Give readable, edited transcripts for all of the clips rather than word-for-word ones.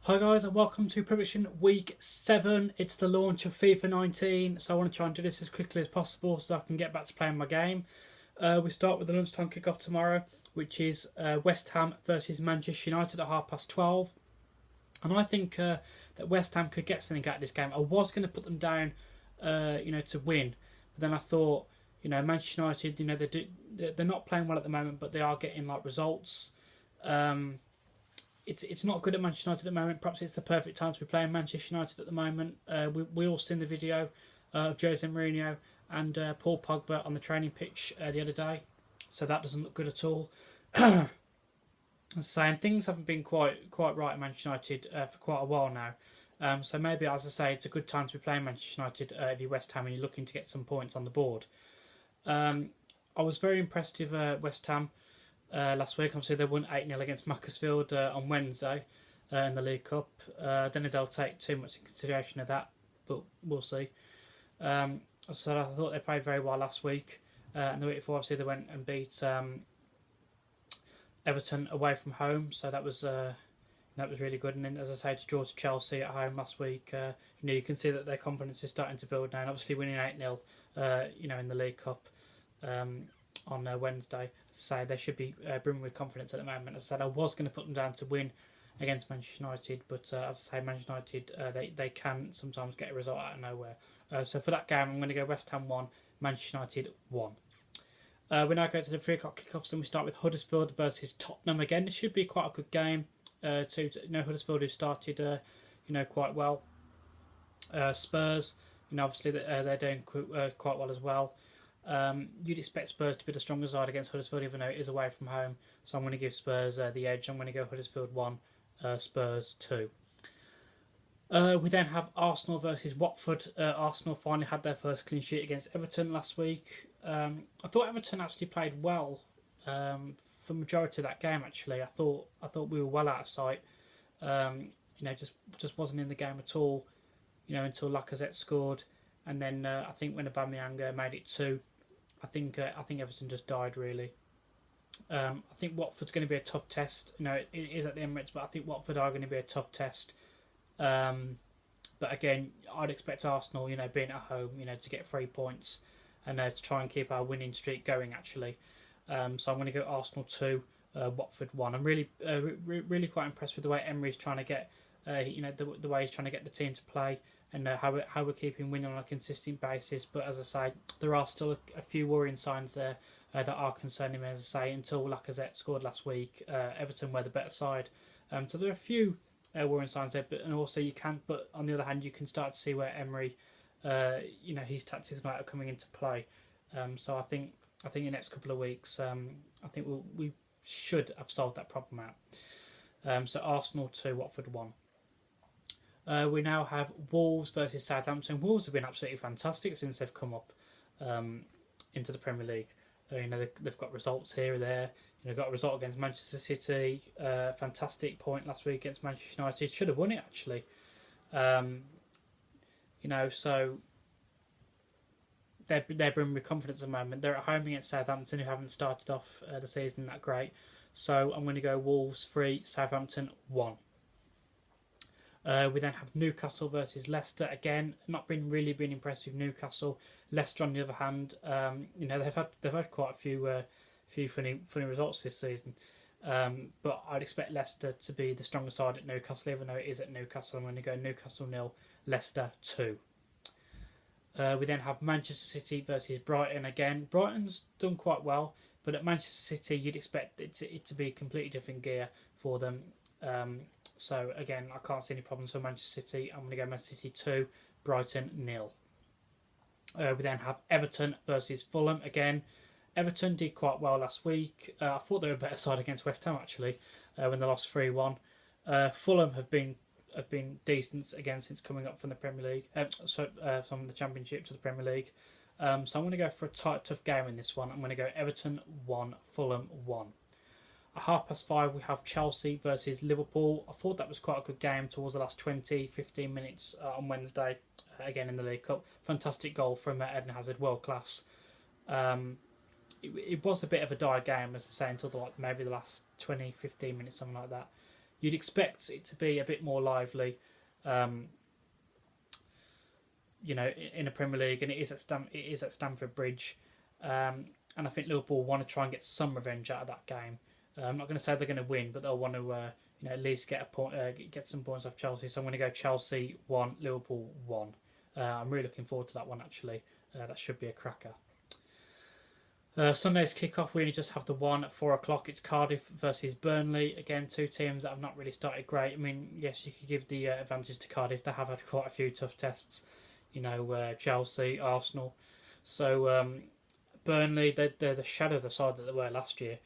Hi guys and welcome to prediction week 7. It's the launch of FIFA 19, so I want to try and do this as quickly as possible so I can get back to playing my game. We start with the lunchtime kickoff tomorrow, which is West Ham versus Manchester United at 12:30. And I think that West Ham could get something out of this game. I was going to put them down, to win, but then I thought, Manchester United, they're not playing well at the moment, but they are getting results. It's not good at Manchester United at the moment. Perhaps it's the perfect time to be playing Manchester United at the moment. We all seen the video of Jose Mourinho and Paul Pogba on the training pitch the other day, so that doesn't look good at all. Saying things haven't been quite right at Manchester United for quite a while now. So maybe, as I say, it's a good time to be playing Manchester United if you're West Ham and you're looking to get some points on the board. I was very impressed with West Ham. Last week, obviously, they won 8-0 against Huddersfield on Wednesday in the League Cup. I don't know if they'll take too much in consideration of that, but we'll see. So I thought they played very well last week. And the week before, obviously, they went and beat Everton away from home, so that was really good. And then, as I say, to draw to Chelsea at home last week, you can see that their confidence is starting to build now. And obviously, winning 8-0, in the League Cup. On Wednesday, so they should be brimming with confidence at the moment. As I said, I was going to put them down to win against Manchester United, but as I say, Manchester United they can sometimes get a result out of nowhere. So for that game, I'm going to go West Ham 1, Manchester United 1. We now go to the 3 o'clock kickoffs, and we start with Huddersfield versus Tottenham again. This should be quite a good game. Huddersfield who started quite well. Spurs, obviously they're doing quite well as well. You'd expect Spurs to be the stronger side against Huddersfield, even though it is away from home. So I'm going to give Spurs the edge. I'm going to go Huddersfield 1, Spurs 2. We then have Arsenal versus Watford. Arsenal finally had their first clean sheet against Everton last week. I thought Everton actually played well for the majority of that game. Actually, I thought we were well out of sight. Just wasn't in the game at all. Until Lacazette scored, and then I think when Aubameyang made it 2. I think Everton just died really. I think Watford's going to be a tough test. It is at the Emirates, but I think Watford are going to be a tough test. But again, I'd expect Arsenal, being at home, to get 3 points and to try and keep our winning streak going. Actually, so I'm going to go Arsenal 2, Watford 1. I'm really quite impressed with the way Emery's trying to get, the way he's trying to get the team to play. And how we're keeping winning on a consistent basis. But as I say, there are still a few worrying signs there that are concerning me. As I say, until Lacazette scored last week, Everton were the better side. So there are a few worrying signs there. But on the other hand, you can start to see where Emery, his tactics might are coming into play. So I think in the next couple of weeks, I think we should have solved that problem out. So Arsenal 2, Watford 1. We now have Wolves versus Southampton. Wolves have been absolutely fantastic since they've come up into the Premier League. They've got results here or there. Got a result against Manchester City. Fantastic point last week against Manchester United. Should have won it actually. So they're brimming with confidence at the moment. They're at home against Southampton, who haven't started off the season that great. So I'm going to go Wolves 3, Southampton 1. We then have Newcastle versus Leicester. Again, not really been impressed with Newcastle. Leicester, on the other hand, they've had quite a few funny results this season. But I'd expect Leicester to be the stronger side at Newcastle, even though it is at Newcastle. I'm going to go Newcastle 0, Leicester 2. We then have Manchester City versus Brighton. Again, Brighton's done quite well, but at Manchester City, you'd expect it to be a completely different gear for them. So again, I can't see any problems for Manchester City. I'm going to go Manchester City 2, Brighton 0. We then have Everton versus Fulham. Again, Everton did quite well last week. I thought they were a better side against West Ham actually when they lost 3-1. Fulham have been decent again since coming up from the Premier League, from the Championship to the Premier League. So I'm going to go for a tight, tough game in this one. I'm going to go Everton 1, Fulham 1. At 5:30, we have Chelsea versus Liverpool. I thought that was quite a good game towards the last 20-15 minutes on Wednesday, again in the League Cup. Fantastic goal from Eden Hazard, world class. It was a bit of a dire game, as I say, until maybe the last 20-15 minutes, something like that. you'd expect it to be a bit more lively, in a Premier League, and it is at Stamford Bridge, and I think Liverpool want to try and get some revenge out of that game. I'm not going to say they're going to win, but they'll want to at least get a point, get some points off Chelsea. So I'm going to go Chelsea 1, Liverpool 1. I'm really looking forward to that one, actually. That should be a cracker. Sunday's kick-off, we only just have the one at 4 o'clock. It's Cardiff versus Burnley. Again, two teams that have not really started great. I mean, yes, you could give the advantage to Cardiff. They have had quite a few tough tests. Chelsea, Arsenal. So Burnley, they're the shadow of the side that they were last year.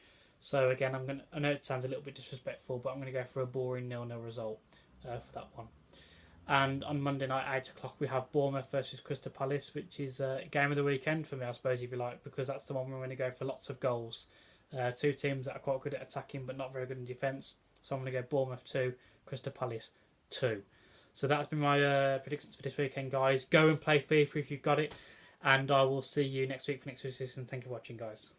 So again, I know it sounds a little bit disrespectful, but I'm going to go for a boring 0-0 result for that one. And on Monday night, 8 o'clock, we have Bournemouth versus Crystal Palace, which is a game of the weekend for me, I suppose, if you like, because that's the one we're going to go for lots of goals. Two teams that are quite good at attacking, but not very good in defence. So I'm going to go Bournemouth 2, Crystal Palace 2. So that's been my predictions for this weekend, guys. Go and play FIFA if you've got it. And I will see you next week for next week's season. Thank you for watching, guys.